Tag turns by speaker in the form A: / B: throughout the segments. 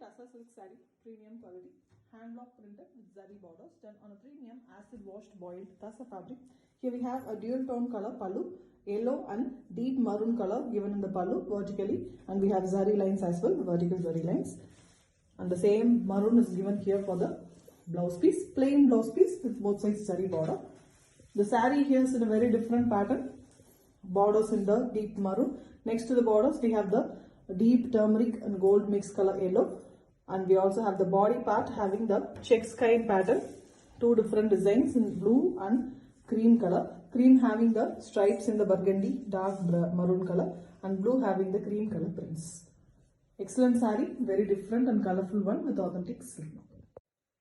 A: Tassa silk saree, premium quality, hand block printed with zari borders done on a premium acid washed boiled Tassa fabric. Here we have a dual tone color pallu, yellow and deep maroon color given in the pallu vertically, and we have zari lines as well, vertical zari lines. And the same maroon is given here for the blouse piece, plain blouse piece with both sides zari border. The saree here is in a very different pattern, borders in the deep maroon. Next to the borders we have the deep turmeric and gold mixed color yellow, and we also have the body part having the checks kind pattern, two different designs in blue and cream color, cream having the stripes in the burgundy dark maroon color and blue having the cream color prints. Excellent saree, very different and colorful one with authentic silk.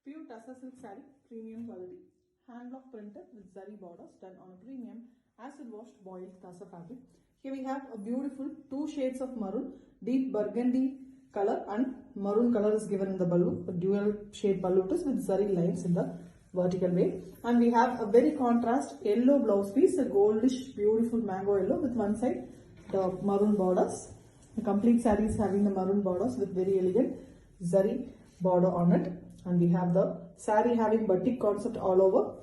A: Pure Tassa silk saree, premium quality, hand block printed with zari borders done on a premium acid washed boiled Tassa fabric. Here we have a beautiful two shades of maroon, deep burgundy color and maroon color is given in the balloon, a dual shade balloon with zari lines in the vertical way, and we have a very contrast yellow blouse piece, a goldish beautiful mango yellow with one side the maroon borders. The complete saree is having the maroon borders with very elegant zari border on it, and we have the saree having batik concept all over,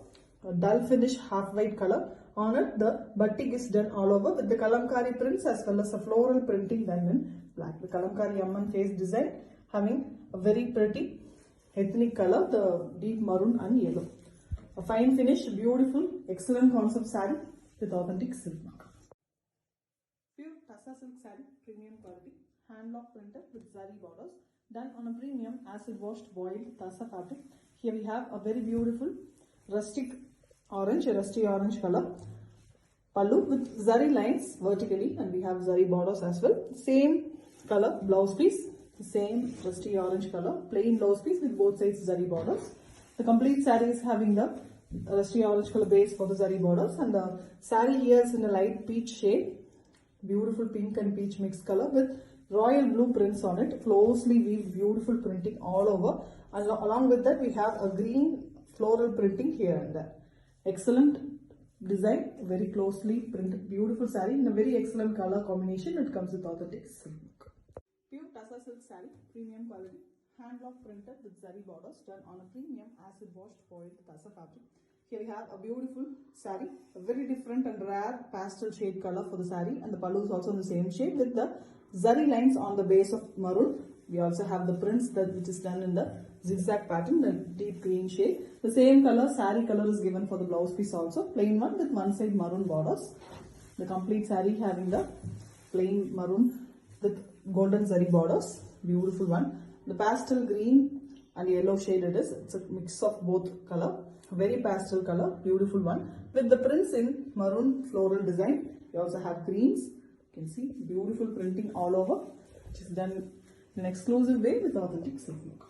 A: a dull finish half white color. On it, the batik is done all over with the kalamkari prints as well as a floral printing done in black. The kalamkari Amman face design having a very pretty ethnic color, the deep maroon and yellow. A fine finish, beautiful, excellent concept saree with authentic silk mark. Pure Tassa silk saree, premium quality, hand block printed with zari borders done on a premium acid washed boiled Tassa fabric. Here we have a very beautiful rustic orange, a rusty orange color pallu with zari lines vertically, and we have zari borders as well. Same color blouse piece, same rusty orange color, plain blouse piece with both sides zari borders. The complete saree is having the rusty orange color base for the zari borders, and the saree here is in a light peach shade, beautiful pink and peach mixed color with royal blue prints on it, closely weaved beautiful printing all over, and along with that we have a green floral printing here and there. Excellent design, very closely printed, beautiful saree in a very excellent color combination. It comes with authentic silk. Pure Tassa silk saree, premium quality, hand block printed with zari borders done on a premium acid washed boiled Tassa fabric. Here we have a beautiful saree, a very different and rare pastel shade color for the saree, and the pallu is also in the same shade with the zari lines on the base of maroon. We also have the prints which is done in the zigzag pattern, the deep green shade. The same color, saree color is given for the blouse piece also, plain one with one side maroon borders. The complete saree having the plain maroon with golden zari borders, beautiful one. The pastel green and yellow shade it is, it's a mix of both color, very pastel color, beautiful one with the prints in maroon floral design. We also have greens, you can see beautiful printing all over, which is done in an exclusive way with authentic silk look.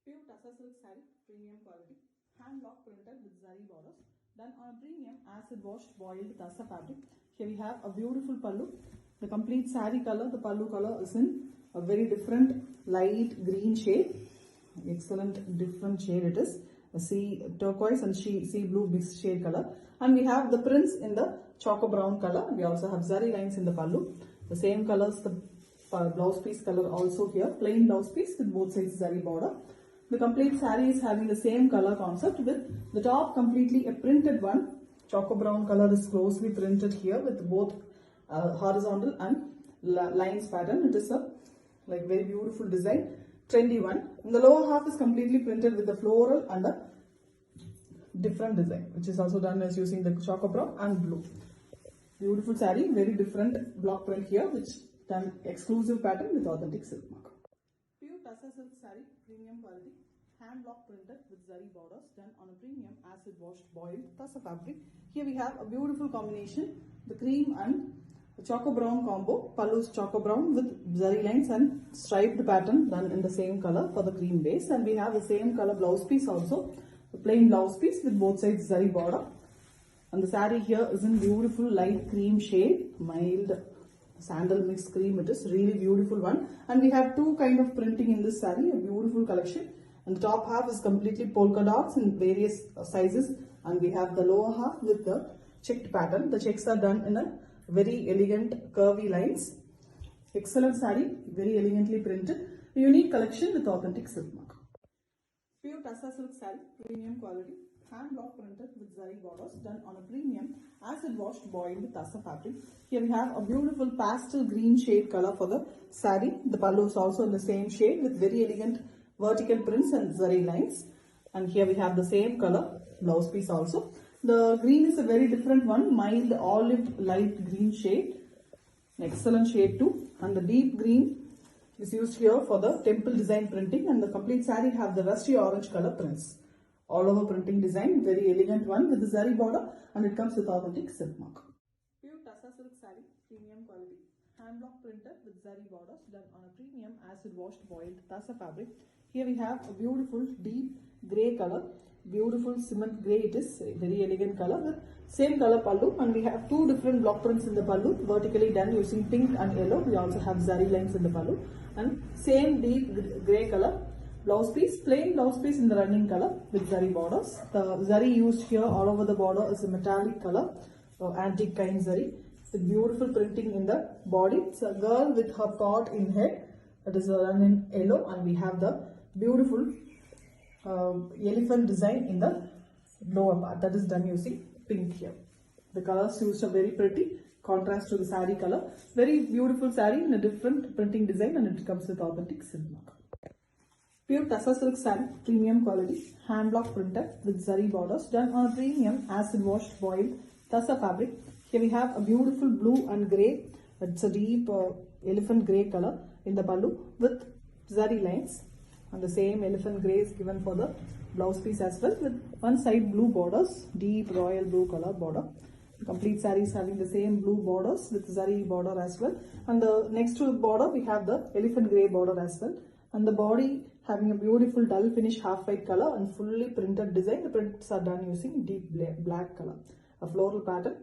A: Pure Tassa silk saree, premium quality, hand block printed with zari borders done on a premium acid washed boiled Tassa fabric. Here we have a beautiful pallu. The complete saree color, the pallu color is in a very different light green shade, excellent different shade it is, a sea turquoise and sea blue mixed shade color, and we have the prints in the choco brown color. We also have zari lines in the pallu, the same colors, the blouse piece color also here, plain blouse piece with both sides zari border. The complete saree is having the same color concept with the top completely a printed one, choco brown color is closely printed here with both horizontal and lines pattern. It is a like very beautiful design, trendy one. And the lower half is completely printed with the floral and a different design, which is also done as using the choco brown and blue. Beautiful saree, very different block print here, which done exclusive pattern with authentic silk mark. Pure Tassa silk saree, premium quality, hand block printed with zari borders done on a premium acid washed boiled Tassa fabric. Here we have a beautiful combination, the cream and the choco brown combo. Pallu is choco brown with zari lines and striped pattern done in the same color for the cream base, and we have the same color blouse piece also, the plain blouse piece with both sides zari border. And the saree here is in beautiful light cream shade, mild sandal mixed cream. It is really beautiful one, and we have two kind of printing in this saree, a beautiful collection. And the top half is completely polka dots in various sizes, and we have the lower half with the checked pattern. The checks are done in a very elegant curvy lines. Excellent saree, very elegantly printed. A unique collection with authentic silk mark. Pure Tassa silk saree, premium quality, hand block printed with zari borders, done on a premium acid washed boiled Tassa fabric. Here we have a beautiful pastel green shade color for the saree. The pallu is also in the same shade with very elegant vertical prints and zari lines. And here we have the same color blouse piece also. The green is a very different one, mild olive light green shade, an excellent shade too. And the deep green is used here for the temple design printing, and the complete saree have the rusty orange color prints. All over printing design, very elegant one with the zari border, and it comes with authentic silk mark. Pure Tassa silk saree, premium quality, hand block printed with zari borders, done on a premium acid washed boiled Tassa fabric. Here we have a beautiful deep grey color, beautiful cement grey. It is a very elegant color with same color pallu, and we have two different block prints in the pallu, vertically done using pink and yellow. We also have zari lines in the pallu, and same deep grey color blouse piece, plain blouse piece in the running color with zari borders. The zari used here all over the border is a metallic color, antique kind zari with beautiful printing in the body. It's a girl with her pot in head, that is run in yellow, and we have the beautiful elephant design in the lower part, that is done using pink here. The colors used are very pretty, contrast to the saree color. Very beautiful saree in a different printing design, and it comes with authentic silk mark. Pure Tassa silk saree, premium quality, hand block printed with zari borders, done on a premium acid washed boiled Tassa fabric. Here we have a beautiful blue and grey. It's a deep elephant grey color in the pallu with zari lines, and the same elephant grey is given for the blouse piece as well, with one side blue borders, deep royal blue color border. The complete saree is having the same blue borders with zari border as well, and the next to the border we have the elephant grey border as well, and the body having a beautiful dull finish half white color and fully printed design. The prints are done using deep black color, a floral pattern,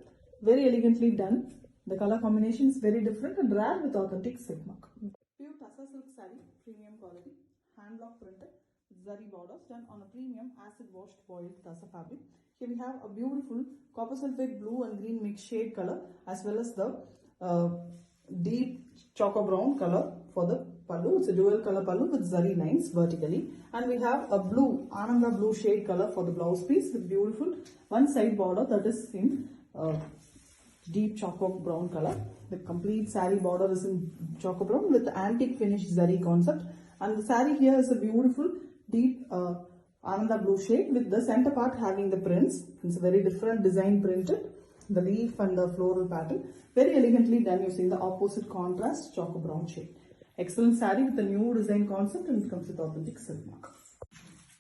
A: very elegantly done. The color combination is very different and rare with authentic silk mark. Pure Tassa silk saree, premium quality, hand block printed, zari borders, done on a premium acid washed boiled Tassa fabric. Here we have a beautiful copper sulphate blue and green mixed shade color, as well as the deep choco brown color for the pallu. It's a dual color pallu with zari lines vertically, and we have a blue Ananda blue shade color for the blouse piece with beautiful one side border that is in deep choco brown color. The complete saree border is in choco brown with antique finish zari concept, and the saree here is a beautiful deep Ananda blue shade with the center part having the prints. It's a very different design printed, the leaf and the floral pattern, very elegantly done using the opposite contrast choco brown shade. Excellent saree with a new design concept, and it comes with authentic silk mark.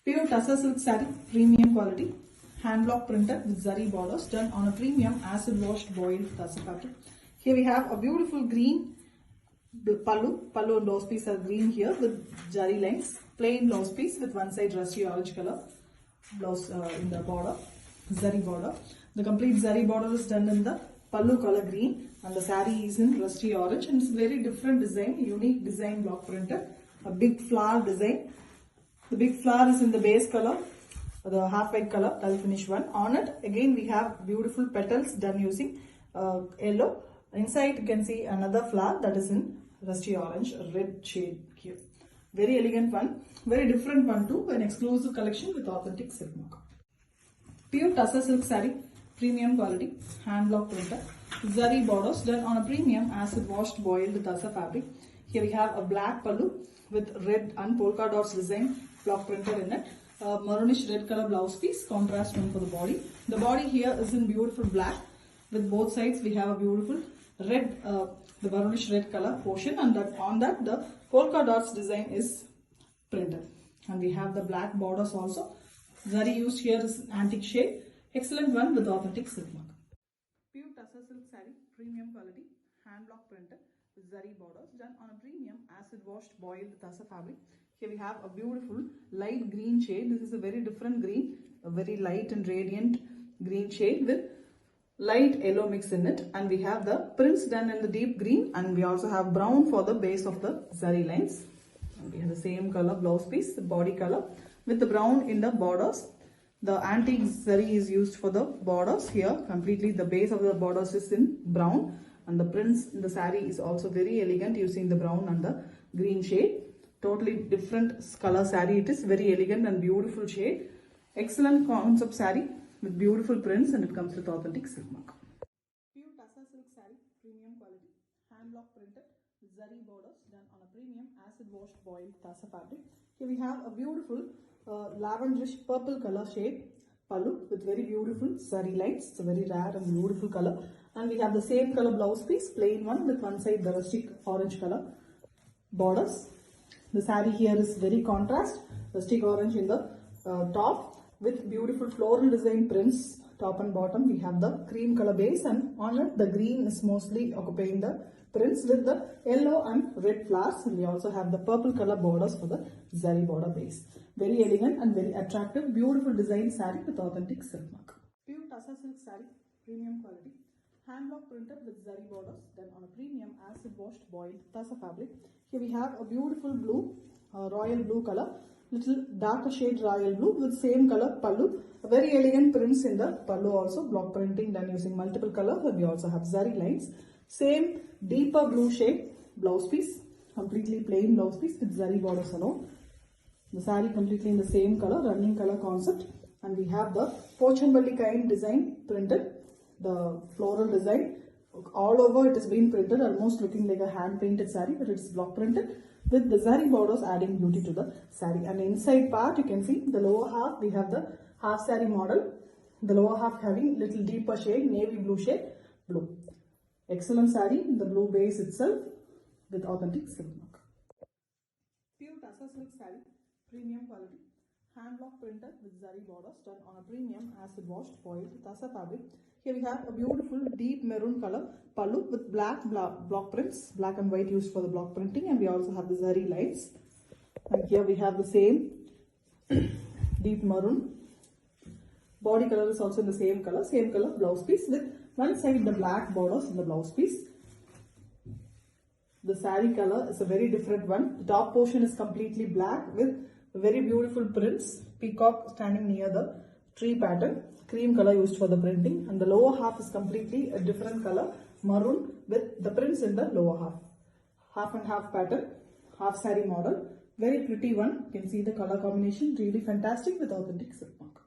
A: Pure Tassa silk saree, premium quality, hand block printed with zari borders, done on a premium acid washed boiled Tassa fabric. Here we have a beautiful green pallu and blouse piece are green here with zari lines, plain blouse piece with one side rusty orange color blouse in the border, zari border. The complete zari border is done in the pallu color green, and the saree is in rusty orange, and it's a very different design, unique design block printed, a big flower design. The big flower is in the base color, the half white color, dull finish one. On it again we have beautiful petals done using yellow. Inside you can see another flower that is in rusty orange, red shade here. Very elegant one, very different one too, an exclusive collection with authentic silk mark. Pure Tassa silk saree, premium quality, hand block printer, zari borders, done on a premium acid washed boiled Tassa fabric. Here we have a black pallu with red and polka dots design block printed in it. Maroonish red color blouse piece, contrast one for the body. The body here is in beautiful black. With both sides we have a beautiful red, the maroonish red color portion, and that on that the polka dots design is printed. And we have the black borders also. Zari used here is antique shade. Excellent one with authentic silk mark. Pure Tassa silk saree, premium quality, hand block printed with zari borders, done on a premium acid washed boiled Tassa fabric. Here we have a beautiful light green shade. This is a very different green, a very light and radiant green shade with light yellow mix in it, and we have the prints done in the deep green, and we also have brown for the base of the zari lines. And we have the same color blouse piece, the body color with the brown in the borders. The antique zari is used for the borders here. Completely the base of the borders is in brown, and the prints in the saree is also very elegant using the brown and the green shade. totally different color saree. It is very elegant and beautiful shade. Excellent concept saree with beautiful prints, and it comes with authentic silk mark. Pure Tassa silk saree, premium quality, hand block printed with zari borders done on a premium acid washed boiled Tassa fabric. Here we have a beautiful lavenderish purple color shade pallu with very beautiful zari lines. It's a very rare and beautiful color, and we have the same color blouse piece, plain one, with one side the rustic orange color borders. The saree here is very contrast, rustic orange in the top with beautiful floral design prints top and bottom. We have the cream color base, and on it the green is mostly occupying the prints with the yellow and red flowers, and we also have the purple color borders for the zari border base. Very elegant and very attractive, beautiful design saree with authentic silk mark. Pure Tassa silk saree, premium quality, hand block printed with zari borders done on a premium acid washed boiled Tassa fabric. Here we have a beautiful blue, royal blue color, little darker shade royal blue with same color pallu. A very elegant prints in the pallu also, block printing done using multiple colors, and we also have zari lines. Same deeper blue shade blouse piece, completely plain blouse piece with zari borders alone. The saree completely in the same color, running color concept, and we have the Pochanvalli kind design printed, the floral design. All over it has been printed, almost looking like a hand painted saree, but it's block printed with the zari borders adding beauty to the saree. And the inside part, you can see the lower half, we have the half saree model, the lower half having little deeper shade, navy blue shade, blue. Excellent saree in the blue base itself with authentic silk mark. Pure Tassa silk saree, premium quality, hand block printed with zari borders done on a premium acid washed boiled Tassa fabric. Here we have a beautiful deep maroon color pallu with black block prints, black and white used for the block printing, and we also have the zari lines. And here we have the same deep maroon. Body color is also in the same color blouse piece with one side the black borders in the blouse piece. The saree color is a very different one. The top portion is completely black with very beautiful prints, peacock standing near the tree pattern, cream color used for the printing, and the lower half is completely a different color, maroon, with the prints in the lower half. Half and half pattern, half saree model, very pretty one. You can see the color combination, really fantastic with authentic silk mark.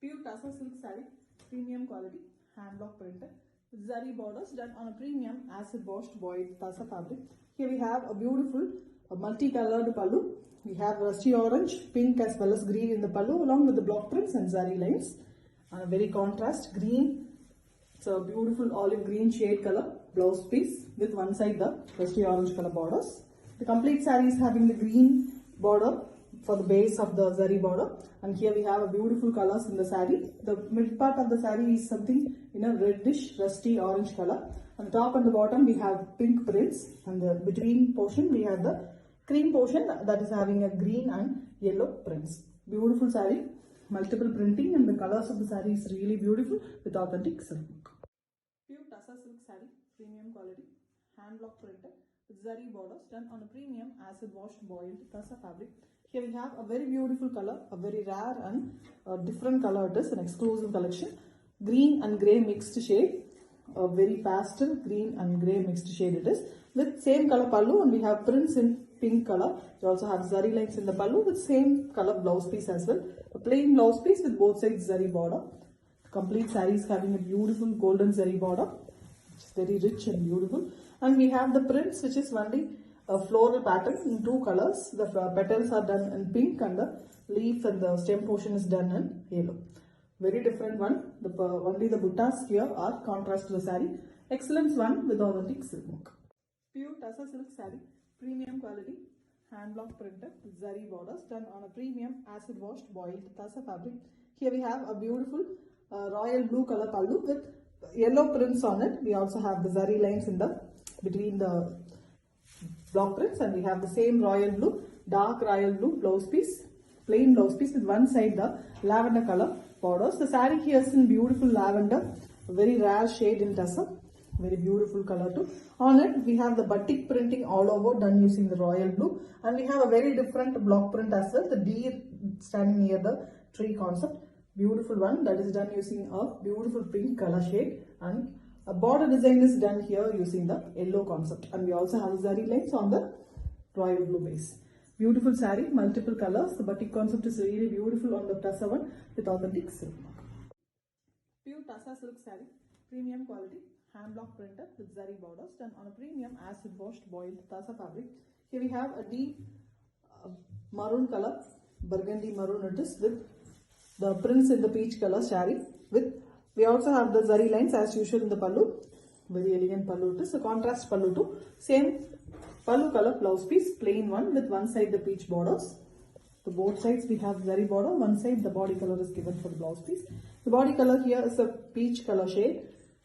A: Pure Tassa silk saree, premium quality, hand block printed with zari borders done on a premium acid washed boiled Tassa fabric. Here we have a beautiful multicolored pallu. We have rusty orange, pink as well as green in the pallu, along with the block prints and zari lines. And a very contrast green, it's a beautiful olive green shade color blouse piece with one side the rusty orange color borders. The complete saree is having the green border for the base of the zari border, and here we have a beautiful colors in the saree. The mid part of the saree is something in a reddish rusty orange color. On the top and the bottom we have pink prints, and the between portion we have the cream portion that is having a green and yellow prints. Beautiful saree, multiple printing, and the colors of the saree is really beautiful with authentic silk mark. Pure Tassa silk saree, premium quality, hand block printed with zari borders done on a premium acid washed boiled Tassa fabric. Here we have a very beautiful color, a very rare and different color. It is an exclusive collection, green and grey mixed shade, a very pastel green and grey mixed shade it is, with same color pallu, and we have prints in pink color. We also have zari lines in the pallu with same color blouse piece as well. A plain blouse piece with both sides zari border. The complete saree is having a beautiful golden zari border. It's very rich and beautiful. And we have the prints, which is only a floral pattern in two colors. The petals are done in pink, and the leaf and the stem portion is done in yellow. Very different one. Only the buttas here are contrast to the saree. Excellent one with authentic silk mark. Pure Tassa silk saree, premium quality, hand block printed with zari borders done on a premium acid washed boiled Tassa fabric. Here we have a beautiful royal blue color pallu with yellow prints on it. We also have the zari lines in the between the block prints, and we have the same royal blue, dark royal blue blouse piece, plain blouse piece with one side the lavender color borders. The saree here is in beautiful lavender, a very rare shade in Tassa. Very beautiful color too. On it we have the batik printing all over done using the royal blue, and we have a very different block print as well, the deer standing near the tree concept. Beautiful one that is done using a beautiful pink color shade, and a border design is done here using the yellow concept, and we also have zari lines on the royal blue base. Beautiful saree, multiple colors. The batik concept is really beautiful on the tussa one with authentic silk mark. Pure tussa silk saree, premium quality, hand block printed with zari borders done on a premium acid washed boiled tussa fabric. Here we have a deep maroon color, burgundy maroon it is, with the prints in the peach color saree. We also have the zari lines as usual in the pallu. Very elegant pallu it is. A contrast pallu too. Same pallu color blouse piece, plain one with one side the peach borders. The both sides we have zari border. One side the body color is given for the blouse piece. The body color here is a peach color shade.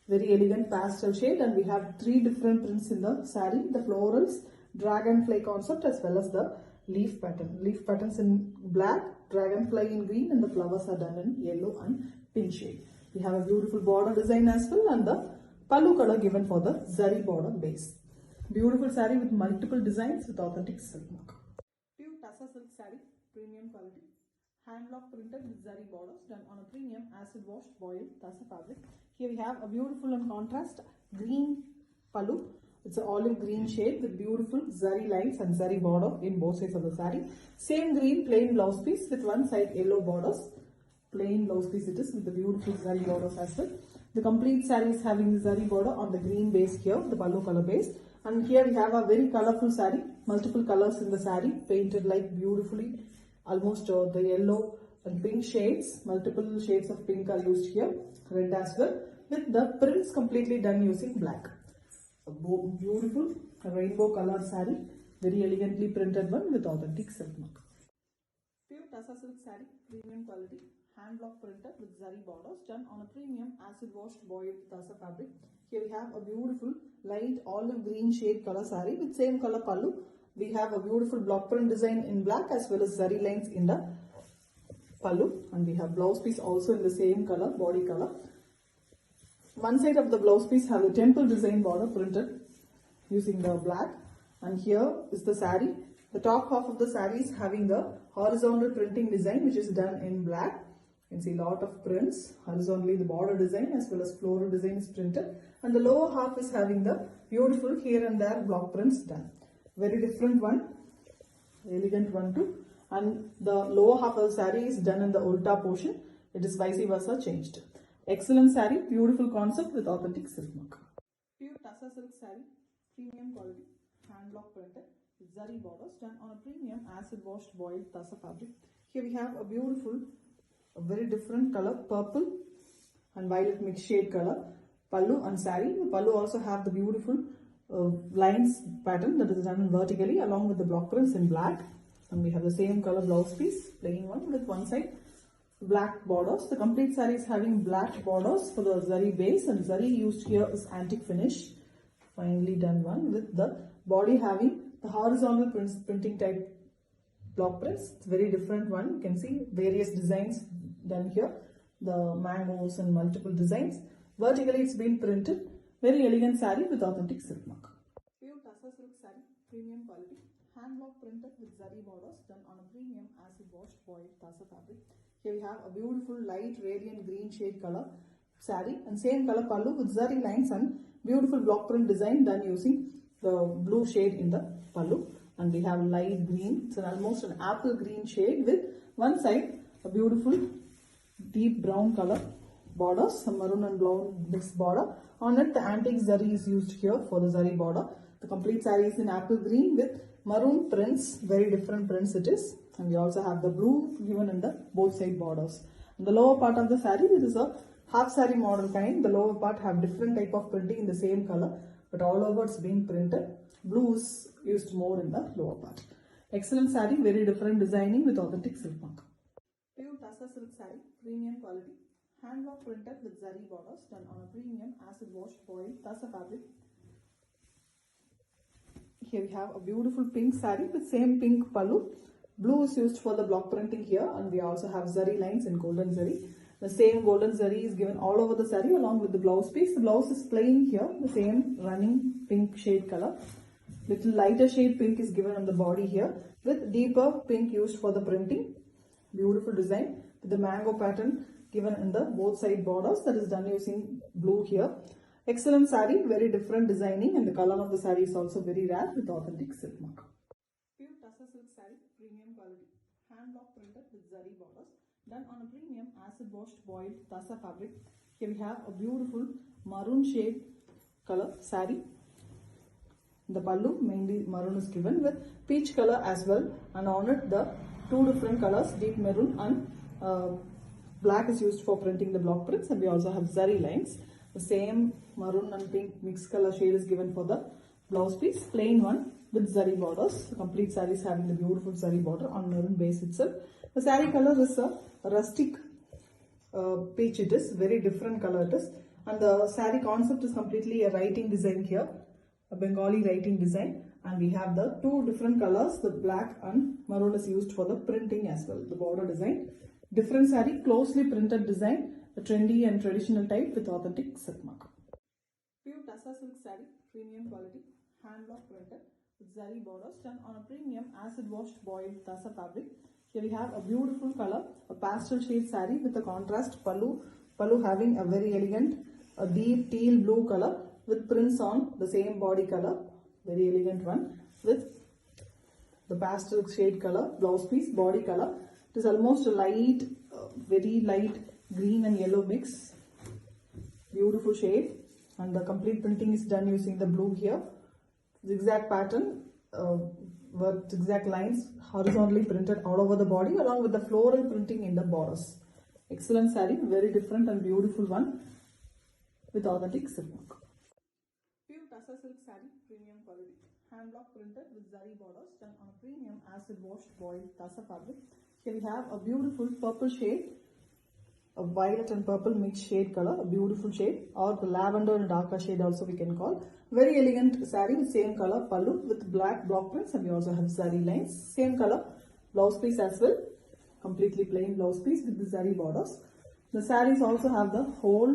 A: Very elegant pastel shade, and we have three different prints in the saree. The florals, dragonfly concept as well as the leaf pattern. Leaf patterns in black, dragonfly in green, and the flowers are done in yellow and pink shade. We have a beautiful border design as well, and the pallu color given for the zari border base. Beautiful saree with multiple designs with authentic silk mark. Pure tussa silk saree, premium quality. Hand block printed with zari borders done on a premium acid washed boiled tussa fabric. Here we have a beautiful and contrast green pallu. It's an olive green shade with beautiful zari lines and zari border in both sides of the saree. Same green plain blouse piece with one side yellow borders. Plain blouse piece it is with the beautiful zari borders as well. The complete saree is having the zari border on the green base here, the pallu color base. And here we have a very colorful saree, multiple colors in the saree, painted like beautifully, almost the yellow and pink shades. Multiple shades of pink are used here, red as well, with the prints completely done using black. A beautiful rainbow color saree, very elegantly printed one with authentic silk mark. Pure tussa silk saree, premium quality, hand block printed with zari borders done on a premium acid washed boiled tussa fabric. Here we have a beautiful light olive green shade color saree with same color pallu. We have a beautiful block print design in black as well as zari lines in the pallu, and we have blouse piece also in the same color, body color. One side of the blouse piece have the temple design border printed using the black, and here is the saree. The top half of the saree is having the horizontal printing design which is done in black. You can see a lot of prints horizontally, the border design as well as floral design is printed, and the lower half is having the beautiful here and there block prints done. Very different one, elegant one too. And the lower half of the saree is done in the ulta portion. It is vice versa changed. Excellent saree, beautiful concept with authentic silk mark. Pure tussa silk saree, premium quality, hand block printed with zari borders done on a premium acid washed boiled tussa fabric. Here we have a beautiful, a very different color, purple and violet mixed shade color, pallu and saree. The pallu also have the beautiful lines pattern that is done vertically along with the block prints in black, and we have the same color blouse piece, plain one with one side black borders. The complete saree is having black borders for the zari base, and zari used here is antique finish, finely done one with the body having the horizontal printing type block prints. It's very different one. You can see various designs done here, the mangoes and multiple designs. Vertically it's been printed. Very elegant saree with authentic silk mark. Pure tussa silk saree, premium quality, hand block printed with zari borders done on a premium acid washed boiled tussa fabric. Here we have a beautiful light radiant green shade color saree and same color pallu with zari lines and beautiful block print design done using the blue shade in the pallu. And we have light green, it's almost an apple green shade with one side a beautiful deep brown color borders, some maroon and brown mixed border. On it the antique zari is used here for the zari border. The complete saree is in apple green with maroon prints, very different prints it is. And we also have the blue given in the both side borders. In the lower part of the saree, this is a half saree model kind. The lower part have different type of printing in the same color, but all over it's been printed. Blue is used more in the lower part. Excellent saree, very different designing with authentic silk mark. Pure tussa silk saree, premium quality, hand block printed with zari borders done on a premium acid washed boiled tussa fabric. Here we have a beautiful pink saree with same pink pallu. Blue is used for the block printing here, and we also have zari lines in golden zari. The same golden zari is given all over the saree along with the blouse piece. The blouse is plain here, the same running pink shade color. Little lighter shade pink is given on the body here with deeper pink used for the printing. Beautiful design with the mango pattern given in the both side borders, that is done using blue here. Excellent saree, very different designing, and the color of the saree is also very rare with authentic silk mark. Pure tussa silk saree, premium quality, hand block printed with zari borders, done on a premium acid washed boiled tassa fabric. Here we have a beautiful maroon shade color saree. The pallu mainly maroon is given with peach color as well, and on it the two different colors, deep maroon and black is used for printing the block prints, and we also have zari lines. The same maroon and pink mixed color shade is given for the blouse piece, plain one with zari borders. The complete saree is having the beautiful zari border on maroon base itself. The saree color is a rustic peach. It is very different color it is, and the saree concept is completely a writing design here, a Bengali writing design, and we have the two different colors, the black and maroon is used for the printing as well. The border design, different saree, closely printed design, a trendy and traditional type with authentic silk mark. Pure tassa silk saree, premium quality, hand block printed with zari borders, done on a premium acid washed boiled tassa fabric. Here we have a beautiful color, a pastel shade saree with a contrast pallu having a very elegant, a deep teal blue color with prints on the same body color, very elegant one, with the pastel shade color blouse piece, body color. It is almost a light, very light green and yellow mix, beautiful shade, and the complete printing is done using the blue here, zigzag pattern, with zigzag lines horizontally printed all over the body along with the floral printing in the borders. Excellent saree, very different and beautiful one with authentic silk mark. Pure tassa silk saree, premium quality, hand block printed with zari borders, done on a premium acid washed boiled tassa fabric. Here we have a beautiful purple shade, a violet and purple mixed shade color, a beautiful shade, or the lavender and darker shade also we can call. Very elegant saree with same color pallu with black block prints, and we also have zari lines. Same color blouse piece as well, completely plain blouse piece with the zari borders. The sarees also have the whole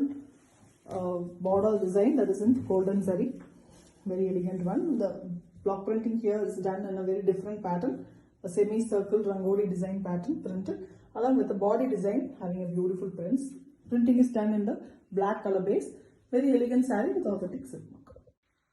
A: border design that is in golden zari, very elegant one. The block printing here is done in a very different pattern, a semi-circle rangoli design pattern printed along with the body design having a beautiful prints. Printing is done in the black color base. Very elegant saree with authentic silk mark.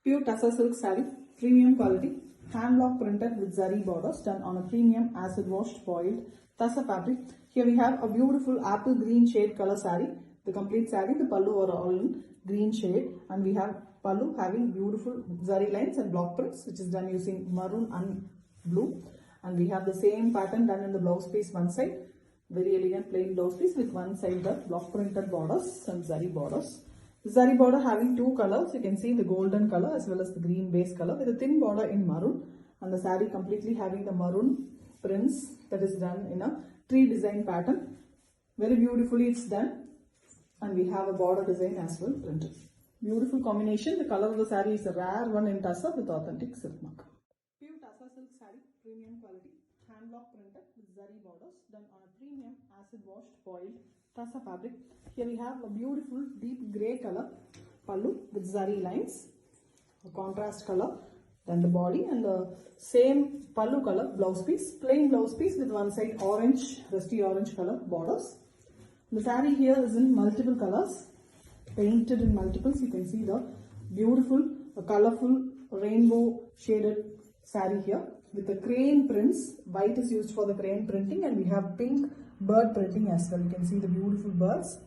A: Pure tassa silk saree, premium quality, hand block printed with zari borders, done on a premium acid washed boiled tassa fabric. Here we have a beautiful apple green shade color saree. The complete saree, the pallu are all in green shade, and we have pallu having beautiful zari lines and block prints, which is done using maroon and blue. And we have the same pattern done in the blouse piece one side, very elegant plain blouse piece with one side the block printed borders and zari borders. The zari border having two colors, you can see the golden color as well as the green base color with a thin border in maroon, and the saree completely having the maroon prints that is done in a tree design pattern. Very beautifully it's done, and we have a border design as well printed. Beautiful combination. The color of the saree is a rare one in tassa with authentic silk mark. Pure tassa silk saree, premium quality, hand block printed with zari borders, done on a premium acid washed boiled tassa fabric. Here we have a beautiful deep grey color pallu with zari lines, a contrast color, then the body, and the same pallu color blouse piece, plain blouse piece with one side orange, rusty orange color borders. The saree here is in multiple colors, painted in multiples. You can see the beautiful, colorful rainbow shaded saree here with the crane prints. White is used for the crane printing, and we have pink bird printing as well. You can see the beautiful birds.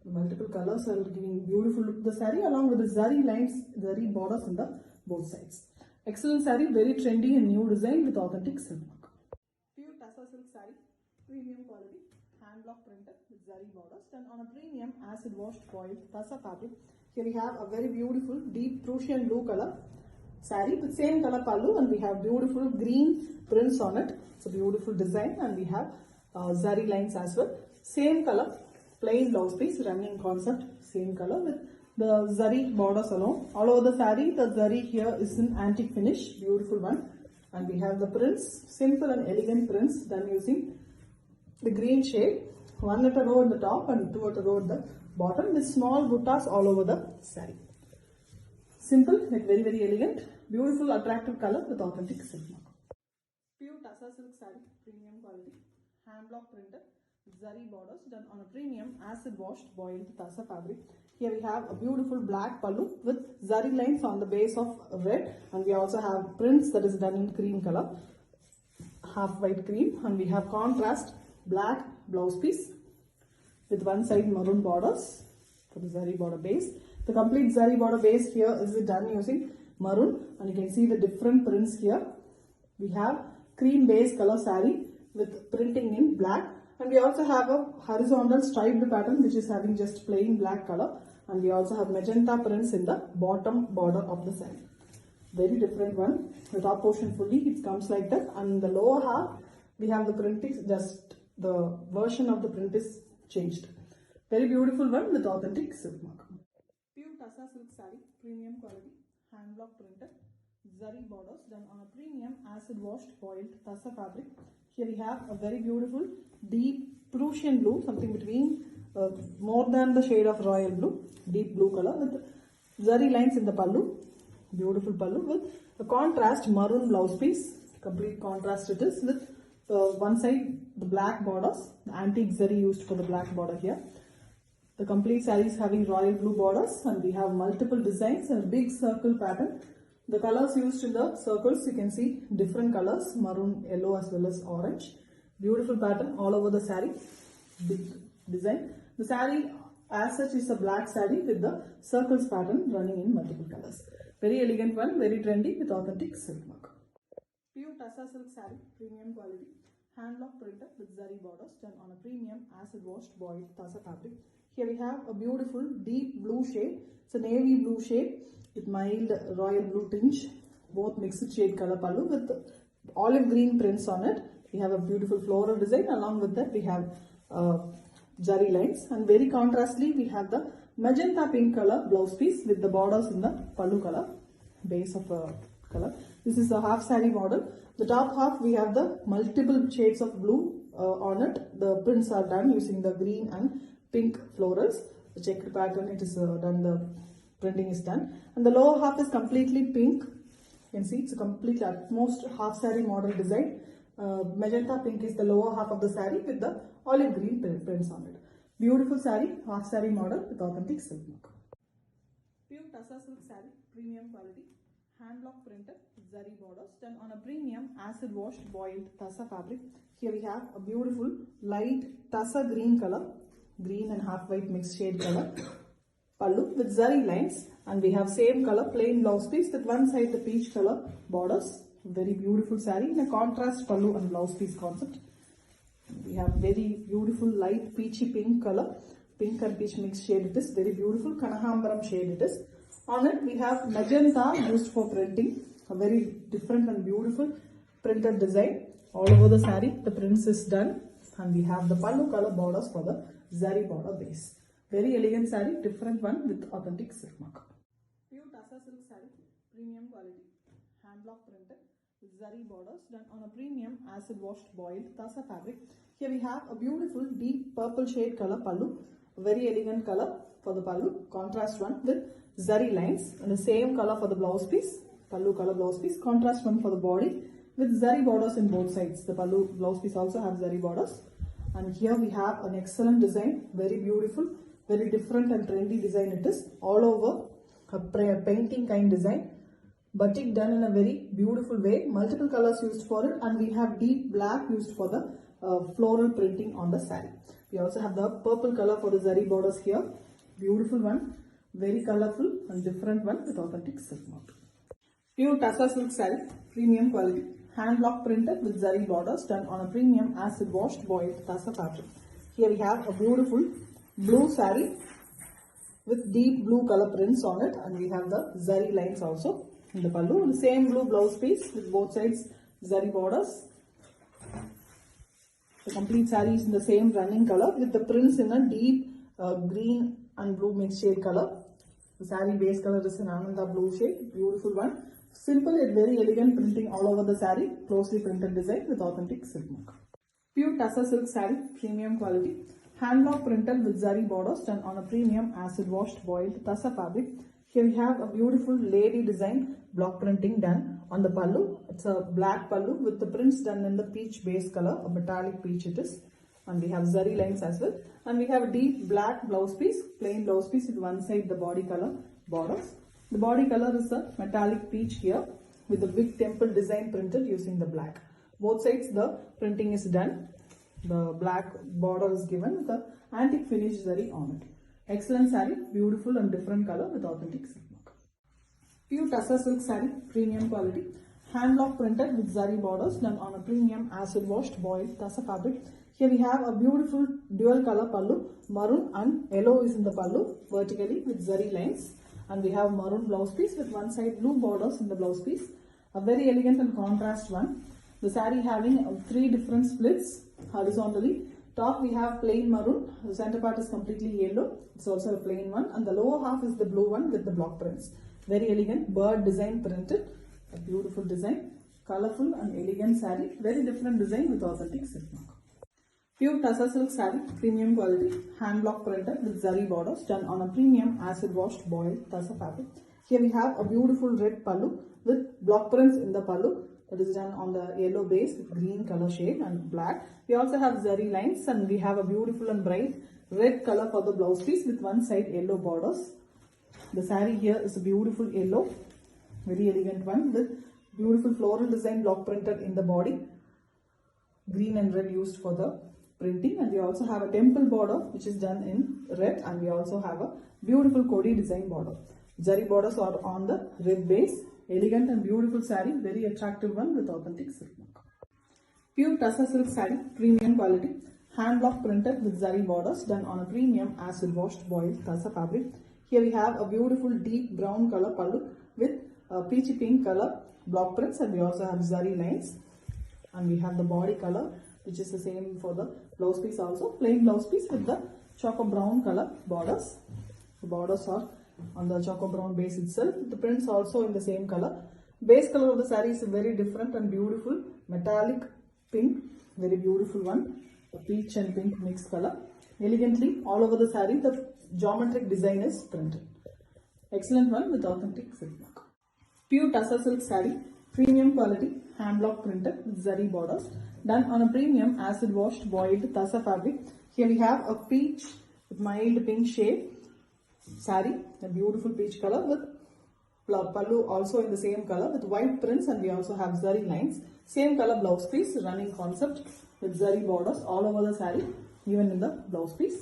A: The multiple colors are giving beautiful look to the saree along with the zari lines, zari borders in the both sides. Excellent saree, very trendy and new design with authentic silk mark. Pure tassa silk saree, premium quality, hand block printed with zari borders, done on a premium acid washed boiled tassa fabric. Here we have a very beautiful deep Prussian blue color saree with same color pallu, and we have beautiful green prints on it. It's a beautiful design, and we have zari lines as well. Same color, plain blouse piece, running concept, same color with the zari borders alone. All over the saree, the zari here is in antique finish, beautiful one. And we have the prints, simple and elegant prints done using the green shade, one at a row at the top and two at a row at the bottom with small buttas all over the saree. Simple, like very, very elegant, beautiful, attractive color with authentic silk mark. Pure tassa silk saree, premium quality, hand block printed with zari borders, done on a premium acid washed boiled tassa fabric. Here we have a beautiful black pallu with zari lines on the base of red, and we also have prints that is done in cream color. half white cream, and we have contrast black blouse piece with one side maroon borders for the zari border base. The complete zari border base here is done using maroon, and you can see the different prints here. We have cream base color saree with printing in black, and we also have a horizontal striped pattern which is having just plain black color, and we also have magenta prints in the bottom border of the saree. Very different one. The top portion fully it comes like that, and the lower half we have the printing, just the version of the print is changed. Very beautiful one with authentic silk mark. Pure Tassa silk saree, premium quality, hand block printed, zari borders done on a premium acid washed boiled Tassa fabric. Here we have a very beautiful deep Prussian blue, something between more than the shade of royal blue, deep blue color with zari lines in the pallu. Beautiful pallu with a contrast maroon blouse piece. Complete contrast it is with one side the black borders, the antique zari used for the black border here. The complete saree is having royal blue borders, and we have multiple designs and a big circle pattern. The colors used in the circles, you can see different colors, maroon, yellow as well as orange. Beautiful pattern all over the saree. Big design. The saree as such is a black saree with the circles pattern running in multiple colors. Very elegant one, very trendy with authentic silk mark. Pure Tassa silk saree, premium quality, hand block printed with zari borders done on a premium acid washed boiled Tassa fabric. Here we have a beautiful deep blue shade. It's a navy blue shade with mild royal blue tinge, both mixed shade color pallu with olive green prints on it. We have a beautiful floral design. Along with that we have zari lines, and very contrastly we have the magenta pink color blouse piece with the borders in the pallu color, base of color. This is the half saree model. The top half we have the multiple shades of blue on it. The prints are done using the green and pink florals. The checked pattern it is done, the printing is done, and the lower half is completely pink. You can see it's a complete utmost half saree model design. Magenta pink is the lower half of the saree with the olive green prints on it. Beautiful saree, half saree model with authentic silk mark. Pure Tassa silk saree, premium quality, hand block printed with zari borders done on a premium acid washed boiled Tassa fabric. Here we have a beautiful light Tassa green color, green and half white mixed shade color pallu with zari lines, and we have same color plain blouse piece with one side the peach color borders. Very beautiful saree in a contrast pallu and blouse piece concept. We have very beautiful light peachy pink color, pink and peach mixed shade it is. Very beautiful Kanakambaram shade it is. On it we have magenta used for printing, a very different and beautiful printed design. All over the saree the prints is done, and we have the pallu color borders for the zari border base. Very elegant saree, different one with authentic silk mark. Pure Tassa silk saree, premium quality, hand block printed with zari borders done on a premium acid washed boiled Tassa fabric. Here we have a beautiful deep purple shade color pallu, a very elegant color for the pallu, contrast one with zari lines, and the same color for the blouse piece, pallu color blouse piece, contrast one for the body with zari borders in both sides. The pallu blouse piece also has zari borders, and here we have an excellent design, very beautiful, very different and trendy design it is. All over a painting kind design, batik done in a very beautiful way, multiple colors used for it, and we have deep black used for the floral printing on the saree. We also have the purple color for the zari borders here. Beautiful one, very colorful and different one with authentic silk mark. Pure Tassa silk saree, premium quality, hand block printed with zari borders done on a premium acid washed boiled Tassa fabric. Here we have a beautiful blue saree with deep blue color prints on it, and we have the zari lines also in the pallu, and the same blue blouse piece with both sides zari borders. The complete saree is in the same running color with the prints in a deep green and blue mixed shade color. The saree base color is an Ananda blue shade, beautiful one. Simple yet very elegant printing all over the saree, closely printed design with authentic silk mark. Pure Tassa silk saree, premium quality, hand block printed with zari borders done on a premium acid washed boiled Tassa fabric. Here we have a beautiful lady design block printing done on the pallu. It's a black pallu with the prints done in the peach base color, a metallic peach it is. And we have zari lines as well. And we have a deep black blouse piece, plain blouse piece with one side the body color borders. The body color is a metallic peach here with the big temple design printed using the black. Both sides the printing is done. The black border is given with the antique finish zari on it. Excellent saree, beautiful and different color with authentic silk mark. Pure tussar silk saree, premium quality. Hand block printed with zari borders done on a premium acid washed boiled tussar fabric. Here we have a beautiful dual color pallu. Maroon and yellow is in the pallu vertically with zari lines. And we have maroon blouse piece with one side blue borders in the blouse piece. A very elegant and contrast one. The saree having 3 different splits horizontally. Top we have plain maroon. The center part is completely yellow. It's also a plain one. And the lower half is the blue one with the block prints. Very elegant bird design printed. A beautiful design. Colorful and elegant saree. Very different design with authentic silk mark. Pure tussar silk saree, premium quality, hand block printed with zari borders done on a premium acid washed boiled tussar fabric. Here we have a beautiful red pallu with block prints in the pallu that is done on the yellow base with green color shade and black. We also have zari lines and we have a beautiful and bright red color for the blouse piece with one side yellow borders. The saree here is a beautiful yellow, very elegant one with beautiful floral design block printed in the body. Green and red used for the printing, and we also have a temple border which is done in red, and we also have a beautiful Kodi design border. Zari borders are on the red base. Elegant and beautiful saree, very attractive one with authentic silk mark. Pure tussar silk saree, premium quality, hand block printed with zari borders done on a premium acid washed boiled tussar fabric. Here we have a beautiful deep brown color pallu with a peachy pink color block prints, and we also have zari lines, and we have the body color which is the same for the blouse piece also. Plain blouse piece with the choco brown color borders. The borders are on the choco brown base itself. The prints also in the same color. Base color of the saree is very different and beautiful. Metallic pink. Very beautiful one. The peach and pink mixed color. Elegantly all over the saree the geometric design is printed. Excellent one with authentic silk mark. Pure tussar silk saree. Premium quality. Hand block printed with zari borders done on a premium acid washed boiled tussar fabric. Here we have a peach with mild pink shade saree, a beautiful peach color with pallu also in the same color with white prints, and we also have zari lines. Same color blouse piece, running concept with zari borders all over the saree, even in the blouse piece.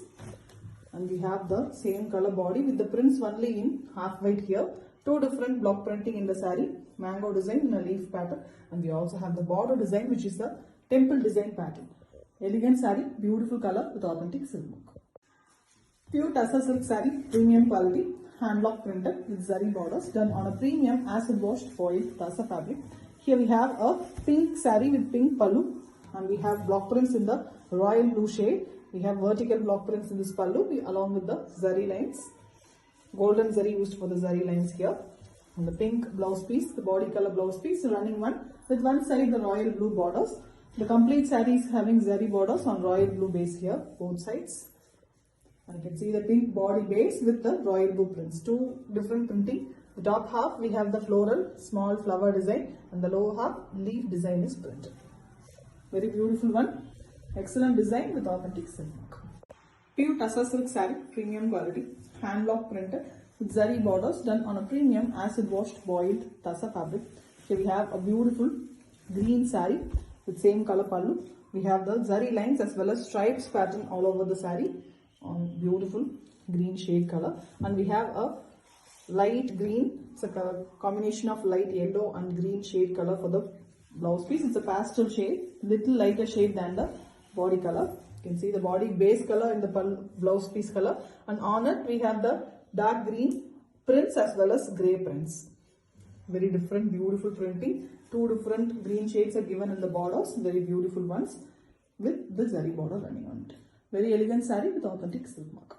A: And we have the same color body with the prints only in half white here. 2 different block printing in the saree, mango design in a leaf pattern, and we also have the border design which is the temple design pattern. Elegant saree, beautiful color with authentic silk mark. Pure tussar silk saree, premium quality, hand block printed with zari borders done on a premium acid washed foiled tussar fabric. Here we have a pink saree with pink pallu, and we have block prints in the royal blue shade. We have vertical block prints in this pallu along with the zari lines. Golden zari used for the zari lines here. And the pink blouse piece, the body color blouse piece, running one with one side the royal blue borders. The complete saree is having zari borders on royal blue base here, both sides. And you can see the pink body base with the royal blue prints. 2 different printing. The top half we have the floral small flower design, and the lower half leaf design is printed. Very beautiful one. Excellent design with authentic silk mark. Pure tussar silk saree, premium quality, hand block printed with zari borders done on a premium acid washed boiled tussar fabric. Here we have a beautiful green saree with same color pallu. We have the zari lines as well as stripes pattern all over the saree on beautiful green shade color, and we have a light green. It's a combination of light yellow and green shade color for the blouse piece. It's a pastel shade, little lighter shade than the body color. You can see the body base color in the blouse piece color, and on it we have the dark green prints as well as grey prints. Very different, beautiful printing. 2 different green shades are given in the borders, very beautiful ones with the zari border running on it. Very elegant saree with authentic silk mark.